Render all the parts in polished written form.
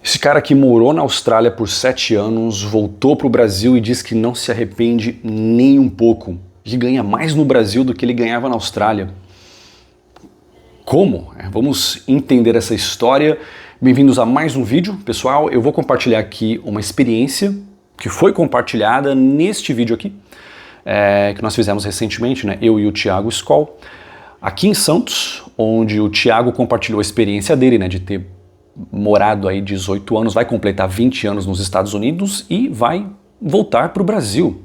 Esse cara que morou na Austrália por 7 anos, voltou para o Brasil e diz que não se arrepende nem um pouco, que ganha mais no Brasil do que ele ganhava na Austrália. Como? Vamos entender essa história. Bem-vindos a mais um vídeo. Pessoal, eu vou compartilhar aqui uma experiência que foi compartilhada neste vídeo aqui, que nós fizemos recentemente, né? Eu e o Thiago Skoll, aqui em Santos, onde o Thiago compartilhou a experiência dele, né, de ter morado aí 18 anos, vai completar 20 anos nos Estados Unidos e vai voltar para o Brasil.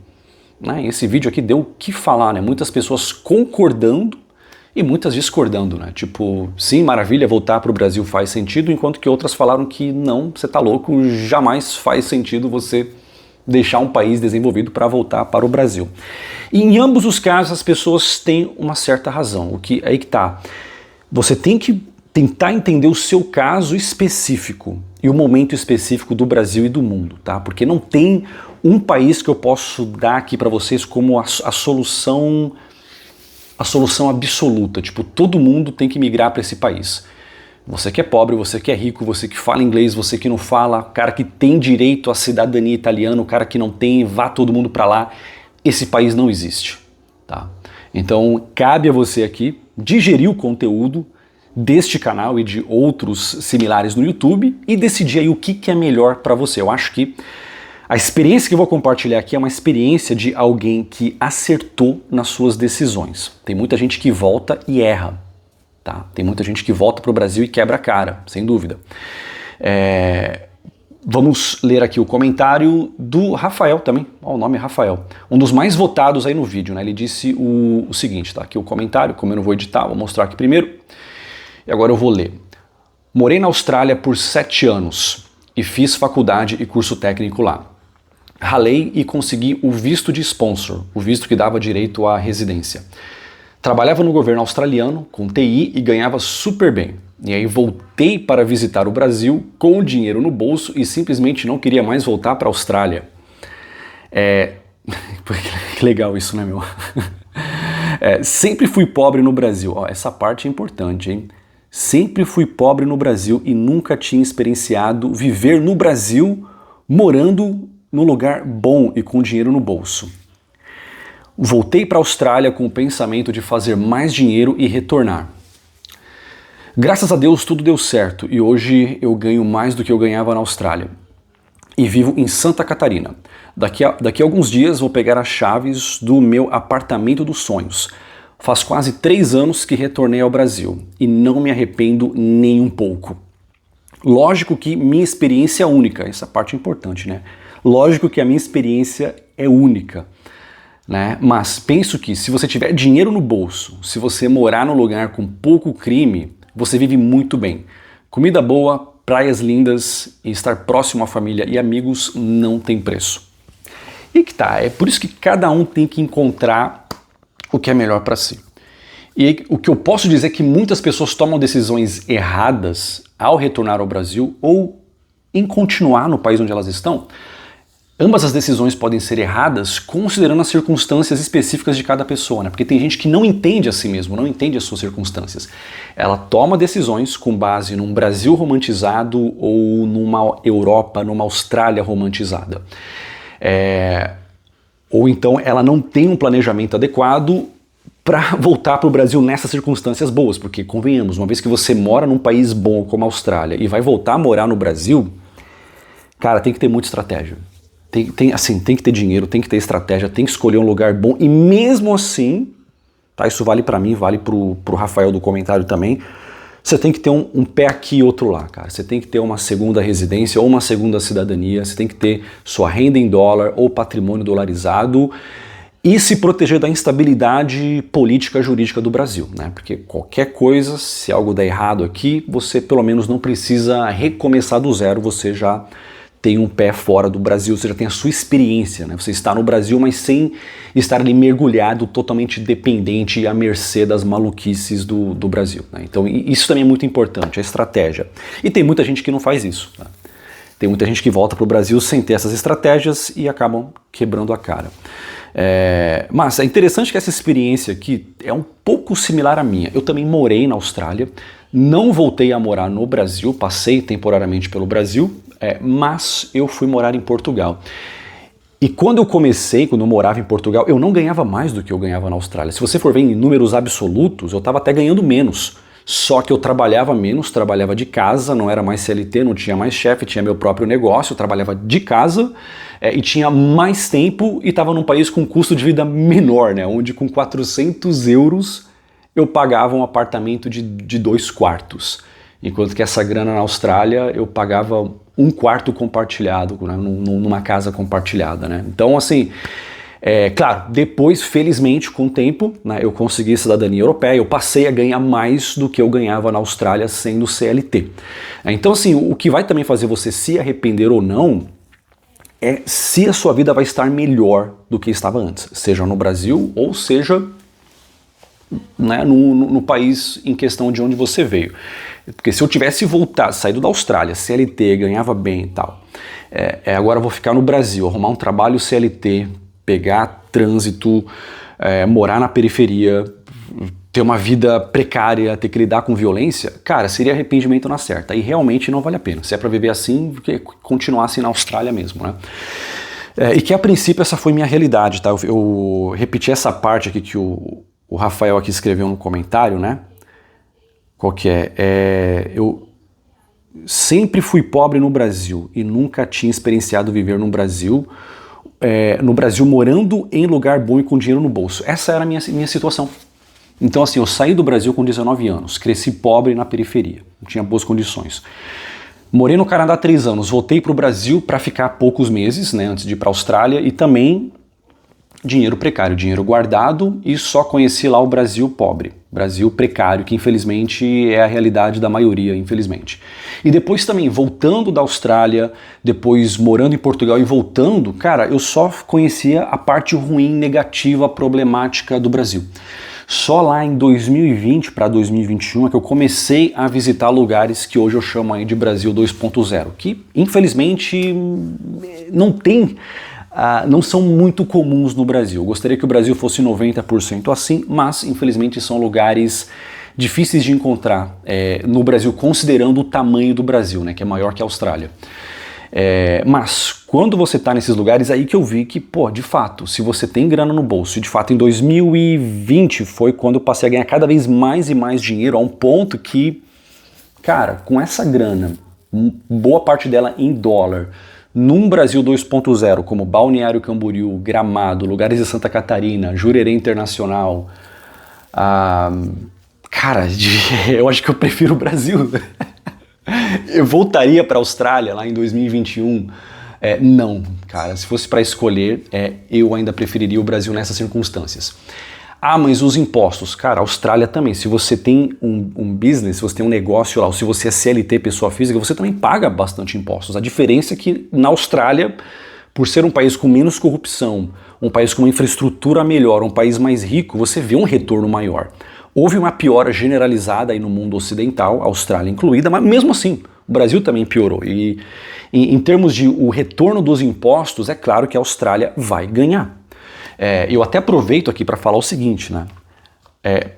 Né? Esse vídeo aqui deu o que falar, né? Muitas pessoas concordando e muitas discordando, né? Tipo, sim, maravilha, voltar para o Brasil faz sentido, enquanto que outras falaram que não, você tá louco, jamais faz sentido você deixar um país desenvolvido para voltar para o Brasil. E em ambos os casos as pessoas têm uma certa razão. Aí que tá. Você tem que tentar entender o seu caso específico e o momento específico do Brasil e do mundo, tá? Porque não tem um país que eu posso dar aqui para vocês como a solução absoluta. Tipo, todo mundo tem que migrar para esse país. Você que é pobre, você que é rico, você que fala inglês, você que não fala, cara que tem direito à cidadania italiana, o cara que não tem, vá todo mundo para lá. Esse país não existe, tá? Então, cabe a você aqui digerir o conteúdo deste canal e de outros similares no YouTube e decidir aí o que é melhor para você. Eu acho que a experiência que eu vou compartilhar aqui é uma experiência de alguém que acertou nas suas decisões. Tem muita gente que volta e erra, tá? Tem muita gente que volta para o Brasil e quebra a cara, sem dúvida. Vamos ler aqui o comentário do Rafael também, o nome é Rafael, um dos mais votados aí no vídeo, né? Ele disse o seguinte, tá? Aqui o comentário, como eu não vou editar, vou mostrar aqui primeiro. E agora eu vou ler. Morei na Austrália por 7 anos e fiz faculdade e curso técnico lá. Ralei e consegui o visto de sponsor, o visto que dava direito à residência. Trabalhava no governo australiano com TI e ganhava super bem. E aí voltei para visitar o Brasil com o dinheiro no bolso e simplesmente não queria mais voltar para a Austrália. Que legal isso, né, meu? Sempre fui pobre no Brasil. Ó, essa parte é importante, hein? Sempre fui pobre no Brasil e nunca tinha experienciado viver no Brasil morando num lugar bom e com dinheiro no bolso. Voltei para a Austrália com o pensamento de fazer mais dinheiro e retornar. Graças a Deus tudo deu certo e hoje eu ganho mais do que eu ganhava na Austrália. E vivo em Santa Catarina. Daqui a alguns dias vou pegar as chaves do meu apartamento dos sonhos. Faz quase 3 anos que retornei ao Brasil e não me arrependo nem um pouco. Lógico que minha experiência é única, essa parte é importante, né? Lógico que a minha experiência é única, né? Mas penso que se você tiver dinheiro no bolso, se você morar num lugar com pouco crime, você vive muito bem. Comida boa, praias lindas e estar próximo à família e amigos não tem preço. E que tá, é por isso que cada um tem que encontrar o que é melhor para si. E o que eu posso dizer é que muitas pessoas tomam decisões erradas ao retornar ao Brasil ou em continuar no país onde elas estão. Ambas as decisões podem ser erradas considerando as circunstâncias específicas de cada pessoa, né? Porque tem gente que não entende a si mesmo, não entende as suas circunstâncias. Ela toma decisões com base num Brasil romantizado ou numa Europa, numa Austrália romantizada. Ou então ela não tem um planejamento adequado para voltar para o Brasil nessas circunstâncias boas, porque convenhamos, uma vez que você mora num país bom como a Austrália e vai voltar a morar no Brasil, cara, tem que ter muita estratégia. Tem que ter dinheiro, tem que ter estratégia, tem que escolher um lugar bom e mesmo assim, tá, isso vale para mim, vale pro Rafael do comentário também, você tem que ter um pé aqui e outro lá, cara. Você tem que ter uma segunda residência ou uma segunda cidadania, você tem que ter sua renda em dólar ou patrimônio dolarizado e se proteger da instabilidade política jurídica do Brasil, né? Porque qualquer coisa, se algo der errado aqui, você pelo menos não precisa recomeçar do zero, você já tem um pé fora do Brasil, você já tem a sua experiência, né? Você está no Brasil, mas sem estar ali mergulhado, totalmente dependente e à mercê das maluquices do Brasil, né? Então isso também é muito importante, a estratégia. E tem muita gente que não faz isso, tá? Tem muita gente que volta para o Brasil sem ter essas estratégias e acabam quebrando a cara. Mas é interessante que essa experiência aqui é um pouco similar à minha. Eu também morei na Austrália, não voltei a morar no Brasil, passei temporariamente pelo Brasil, mas eu fui morar em Portugal. E quando eu morava em Portugal, eu não ganhava mais do que eu ganhava na Austrália. Se você for ver em números absolutos, eu estava até ganhando menos. Só que eu trabalhava menos, trabalhava de casa, não era mais CLT, não tinha mais chefe, tinha meu próprio negócio, eu trabalhava de casa e tinha mais tempo e estava num país com custo de vida menor, né? Onde com 400 euros eu pagava um apartamento de 2 quartos. Enquanto que essa grana na Austrália eu pagava 1 quarto compartilhado, né, numa casa compartilhada, né? Então, assim, claro, depois, felizmente, com o tempo, né, eu consegui cidadania europeia, eu passei a ganhar mais do que eu ganhava na Austrália sendo CLT. Então, assim, o que vai também fazer você se arrepender ou não é se a sua vida vai estar melhor do que estava antes, seja no Brasil ou seja, né, no país em questão de onde você veio. Porque se eu tivesse voltado, saído da Austrália, CLT, ganhava bem e tal, agora eu vou ficar no Brasil, arrumar um trabalho CLT, pegar trânsito, morar na periferia, ter uma vida precária, ter que lidar com violência, cara, seria arrependimento na certa. E realmente não vale a pena. Se é pra viver assim, continuar assim na Austrália mesmo, né? E que a princípio essa foi minha realidade, tá? Eu repeti essa parte aqui que o Rafael aqui escreveu no comentário, né? Qual que é? Eu sempre fui pobre no Brasil e nunca tinha experienciado viver no Brasil morando em lugar bom e com dinheiro no bolso. Essa era a minha situação. Então, assim, eu saí do Brasil com 19 anos, cresci pobre na periferia, não tinha boas condições. Morei no Canadá 3 anos, voltei para o Brasil para ficar poucos meses, né, antes de ir para a Austrália, e também dinheiro precário, dinheiro guardado, e só conheci lá o Brasil pobre, Brasil precário, que infelizmente é a realidade da maioria, infelizmente. E depois também, voltando da Austrália, depois morando em Portugal e voltando, cara, eu só conhecia a parte ruim, negativa, problemática do Brasil. Só lá em 2020 para 2021 é que eu comecei a visitar lugares que hoje eu chamo aí de Brasil 2.0, que infelizmente não são muito comuns no Brasil. Eu gostaria que o Brasil fosse 90% assim, mas infelizmente são lugares difíceis de encontrar no Brasil, considerando o tamanho do Brasil, né, que é maior que a Austrália. Mas quando você está nesses lugares, aí que eu vi que, pô, de fato, se você tem grana no bolso, e de fato em 2020 foi quando eu passei a ganhar cada vez mais e mais dinheiro, a um ponto que, cara, com essa grana, boa parte dela em dólar, num Brasil 2.0, como Balneário Camboriú, Gramado, lugares de Santa Catarina, Jurerê Internacional, cara, eu acho que eu prefiro o Brasil. Eu voltaria para a Austrália lá em 2021? Não, cara, se fosse para escolher, eu ainda preferiria o Brasil nessas circunstâncias. Mas os impostos, cara, a Austrália também, se você tem um business, se você tem um negócio lá, ou se você é CLT, pessoa física, você também paga bastante impostos. A diferença é que na Austrália, por ser um país com menos corrupção, um país com uma infraestrutura melhor, um país mais rico, você vê um retorno maior. Houve uma piora generalizada aí no mundo ocidental, Austrália incluída, mas mesmo assim, o Brasil também piorou. E em termos de o retorno dos impostos, é claro que a Austrália vai ganhar. Eu até aproveito aqui para falar o seguinte, né?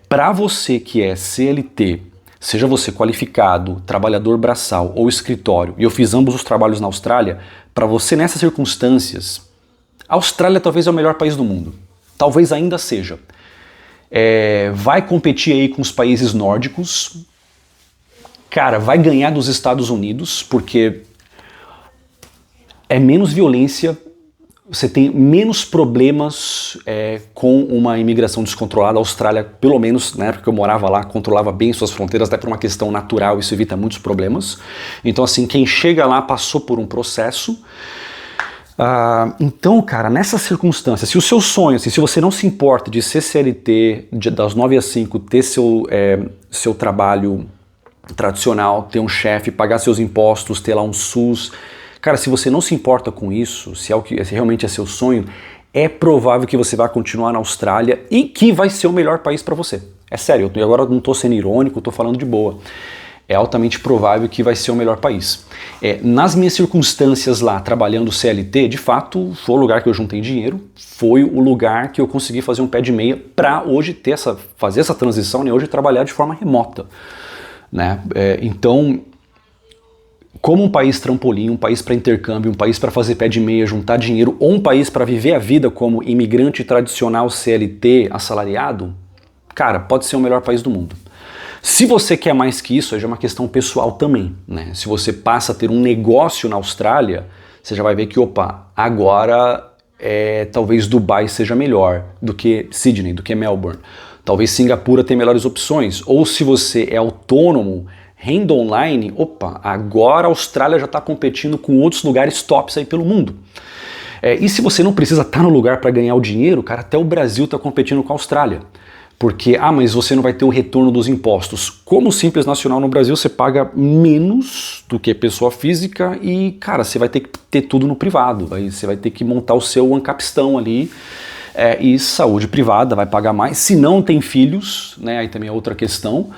Para você que é CLT, seja você qualificado, trabalhador braçal ou escritório, e eu fiz ambos os trabalhos na Austrália, para você nessas circunstâncias, a Austrália talvez é o melhor país do mundo. Talvez ainda seja. Vai competir aí com os países nórdicos, cara, vai ganhar dos Estados Unidos, porque é menos violência, você tem menos problemas com uma imigração descontrolada. A Austrália, pelo menos na época que eu morava lá, controlava bem suas fronteiras, até por uma questão natural, isso evita muitos problemas. Então, assim, quem chega lá passou por um processo. Então, cara, nessas circunstâncias, se o seu sonho, assim, se você não se importa de ser CLT, das 9 às 5, ter seu trabalho tradicional, ter um chefe, pagar seus impostos, ter lá um SUS, cara, se você não se importa com isso, se realmente é seu sonho, é provável que você vá continuar na Austrália e que vai ser o melhor país para você. É sério, eu agora não estou sendo irônico, estou falando de boa. É altamente provável que vai ser o melhor país. Nas minhas circunstâncias lá, trabalhando CLT, de fato, foi o lugar que eu juntei dinheiro, foi o lugar que eu consegui fazer um pé de meia para hoje fazer essa transição, né, hoje trabalhar de forma remota. Né? Então, como um país trampolim, um país para intercâmbio, um país para fazer pé de meia, juntar dinheiro, ou um país para viver a vida como imigrante tradicional CLT assalariado, cara, pode ser o melhor país do mundo. Se você quer mais que isso, aí já é uma questão pessoal também, né? Se você passa a ter um negócio na Austrália, você já vai ver que, opa, agora talvez Dubai seja melhor do que Sydney, do que Melbourne. Talvez Singapura tenha melhores opções. Ou se você é autônomo, renda online, opa, agora a Austrália já está competindo com outros lugares tops aí pelo mundo. E se você não precisa estar no lugar para ganhar o dinheiro, cara, até o Brasil está competindo com a Austrália. Porque, mas você não vai ter o retorno dos impostos. Como simples nacional no Brasil, você paga menos do que pessoa física e, cara, você vai ter que ter tudo no privado. Aí você vai ter que montar o seu ancapistão ali. E saúde privada, vai pagar mais. Se não tem filhos, né, aí também é outra questão.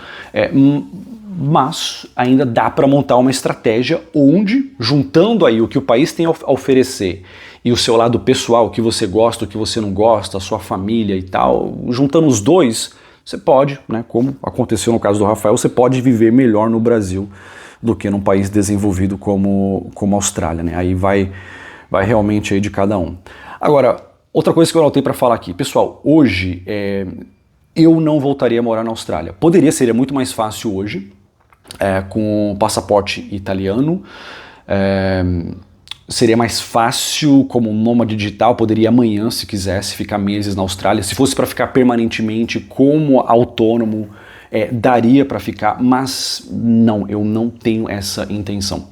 Mas ainda dá para montar uma estratégia onde, juntando aí o que o país tem a oferecer e o seu lado pessoal, o que você gosta, o que você não gosta, a sua família e tal, juntando os dois, você pode, né, como aconteceu no caso do Rafael, você pode viver melhor no Brasil do que num país desenvolvido como a Austrália, né? Aí vai realmente aí de cada um. Agora, outra coisa que eu anotei para falar aqui, pessoal, hoje eu não voltaria a morar na Austrália. Seria muito mais fácil hoje, com passaporte italiano, seria mais fácil como nômade digital, poderia ir amanhã se quisesse, ficar meses na Austrália. Se fosse para ficar permanentemente como autônomo, daria para ficar, mas não, eu não tenho essa intenção.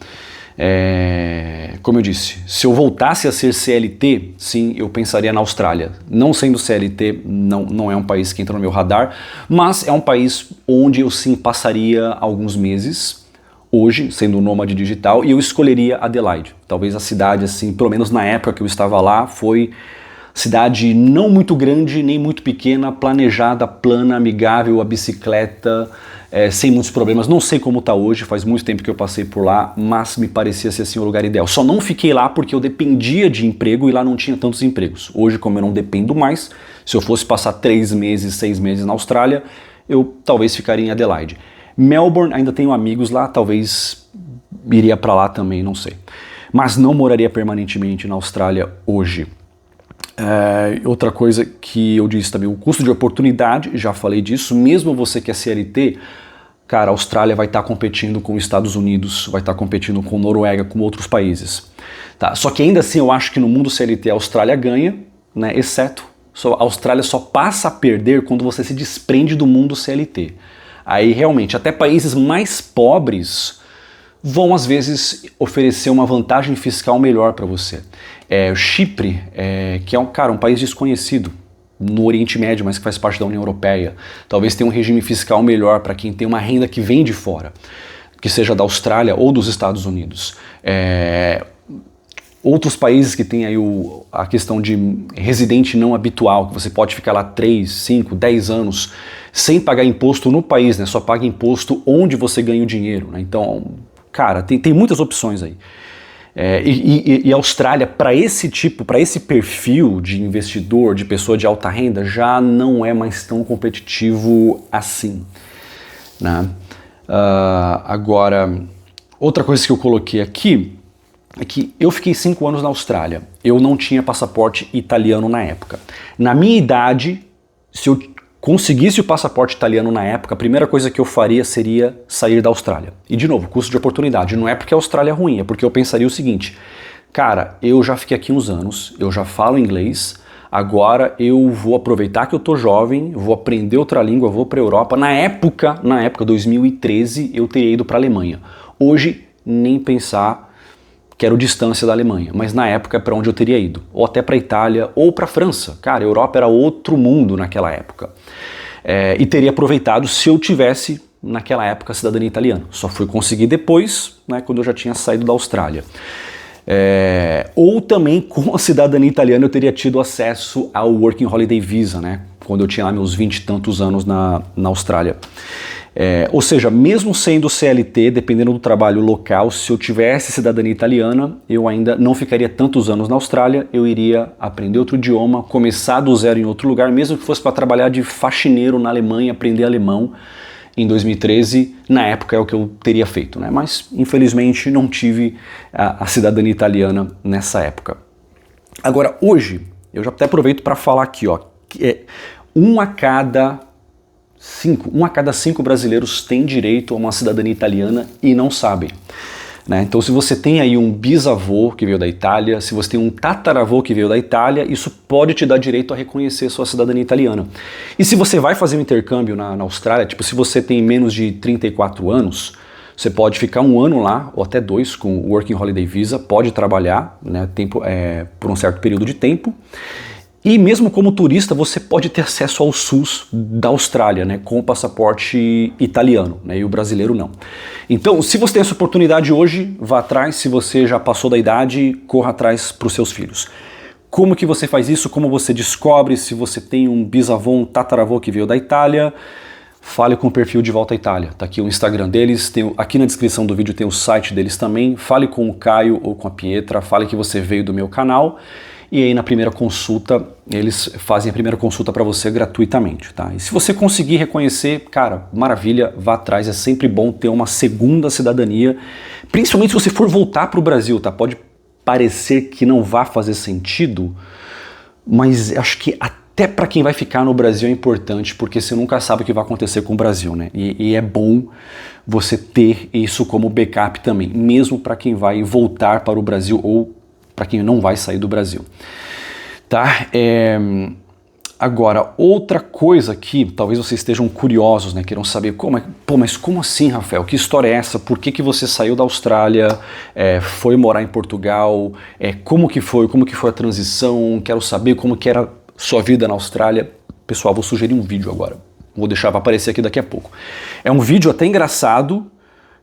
Como eu disse, se eu voltasse a ser CLT, sim, eu pensaria na Austrália. Não sendo CLT, não é um país que entra no meu radar, mas é um país onde eu sim passaria alguns meses, hoje, sendo um nômade digital, e eu escolheria Adelaide. Talvez a cidade, assim, pelo menos na época que eu estava lá, foi cidade não muito grande, nem muito pequena, planejada, plana, amigável, a bicicleta, sem muitos problemas. Não sei como está hoje, faz muito tempo que eu passei por lá, mas me parecia ser assim o lugar ideal. Só não fiquei lá porque eu dependia de emprego e lá não tinha tantos empregos. Hoje, como eu não dependo mais, se eu fosse passar 3 meses, 6 meses na Austrália, eu talvez ficaria em Adelaide. Melbourne, ainda tenho amigos lá, talvez iria para lá também, não sei. Mas não moraria permanentemente na Austrália hoje. Outra coisa que eu disse também, o custo de oportunidade, já falei disso, mesmo você que é CLT, cara, a Austrália vai estar competindo com os Estados Unidos, vai estar competindo com Noruega, com outros países. Tá? Só que ainda assim eu acho que no mundo CLT a Austrália ganha, né, exceto, a Austrália só passa a perder quando você se desprende do mundo CLT. Aí realmente até países mais pobres vão às vezes oferecer uma vantagem fiscal melhor para você. Chipre, que é um país desconhecido no Oriente Médio, mas que faz parte da União Europeia, talvez tenha um regime fiscal melhor para quem tem uma renda que vem de fora, que seja da Austrália ou dos Estados Unidos. Outros países que têm aí a questão de residente não habitual, que você pode ficar lá 3, 5, 10 anos sem pagar imposto no país, né? Só paga imposto onde você ganha o dinheiro, né? Então, cara, tem muitas opções aí. E a Austrália, para esse perfil de investidor, de pessoa de alta renda, já não é mais tão competitivo assim, né? Agora, outra coisa que eu coloquei aqui é que eu fiquei 5 anos na Austrália. Eu não tinha passaporte italiano na época. Na minha idade, se eu conseguisse o passaporte italiano na época, a primeira coisa que eu faria seria sair da Austrália. E de novo, custo de oportunidade. Não é porque a Austrália é ruim, é porque eu pensaria o seguinte: cara, eu já fiquei aqui uns anos, eu já falo inglês, agora eu vou aproveitar que eu tô jovem, vou aprender outra língua, vou para a Europa. Na época, 2013, eu teria ido para a Alemanha. Hoje, nem pensar, quero distância da Alemanha, mas na época é para onde eu teria ido, ou até para a Itália, ou para a França. Cara, a Europa era outro mundo naquela época. E teria aproveitado se eu tivesse, naquela época, a cidadania italiana. Só fui conseguir depois, né, quando eu já tinha saído da Austrália. Ou também com a cidadania italiana eu teria tido acesso ao Working Holiday Visa, né, quando eu tinha lá meus 20 e tantos anos na Austrália. Ou seja, mesmo sendo CLT, dependendo do trabalho local, se eu tivesse cidadania italiana, eu ainda não ficaria tantos anos na Austrália, eu iria aprender outro idioma, começar do zero em outro lugar, mesmo que fosse para trabalhar de faxineiro na Alemanha, aprender alemão, em 2013, na época é o que eu teria feito, né? Mas infelizmente não tive a cidadania italiana nessa época. Agora, hoje, eu já até aproveito para falar aqui, ó, que um a cada cinco brasileiros tem direito a uma cidadania italiana e não sabem. Né? Então, se você tem aí um bisavô que veio da Itália, se você tem um tataravô que veio da Itália, isso pode te dar direito a reconhecer sua cidadania italiana. E se você vai fazer um intercâmbio na Austrália, tipo, se você tem menos de 34 anos, você pode ficar 1 ano lá, ou até 2, com o Working Holiday Visa, pode trabalhar, né, por um certo período de tempo. E mesmo como turista, você pode ter acesso ao SUS da Austrália, né, com o passaporte italiano, né, e o brasileiro não. Então, se você tem essa oportunidade hoje, vá atrás. Se você já passou da idade, corra atrás para os seus filhos. Como que você faz isso? Como você descobre se você tem um bisavô, um tataravô que veio da Itália? Fale com o perfil De Volta à Itália. Tá aqui o Instagram deles, aqui na descrição do vídeo tem o site deles também. Fale com o Caio ou com a Pietra, fale que você veio do meu canal. E aí na primeira consulta, eles fazem a primeira consulta para você gratuitamente, tá? E se você conseguir reconhecer, cara, maravilha, vá atrás, é sempre bom ter uma segunda cidadania, principalmente se você for voltar para o Brasil, tá? Pode parecer que não vá fazer sentido, mas acho que até para quem vai ficar no Brasil é importante, porque você nunca sabe o que vai acontecer com o Brasil, né? E é bom você ter isso como backup também, mesmo para quem vai voltar para o Brasil ou para quem não vai sair do Brasil, tá? Agora, outra coisa que talvez vocês estejam curiosos, né? Queiram saber mas como assim, Rafael? Que história é essa? Por que você saiu da Austrália, foi morar em Portugal? Como que foi a transição? Quero saber como que era sua vida na Austrália. Pessoal, vou sugerir um vídeo agora. Vou deixar para aparecer aqui daqui a pouco. É um vídeo até engraçado,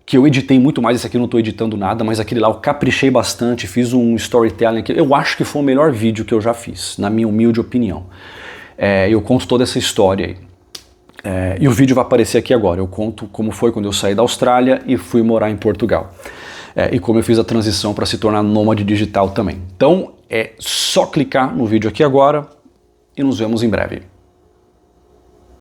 que eu editei muito mais. Esse aqui eu não estou editando nada, mas aquele lá eu caprichei bastante, fiz um storytelling aqui. Eu acho que foi o melhor vídeo que eu já fiz, na minha humilde opinião. Eu conto toda essa história aí. E o vídeo vai aparecer aqui agora. Eu conto como foi quando eu saí da Austrália e fui morar em Portugal. E como eu fiz a transição para se tornar nômade digital também. Então é só clicar no vídeo aqui agora e nos vemos em breve.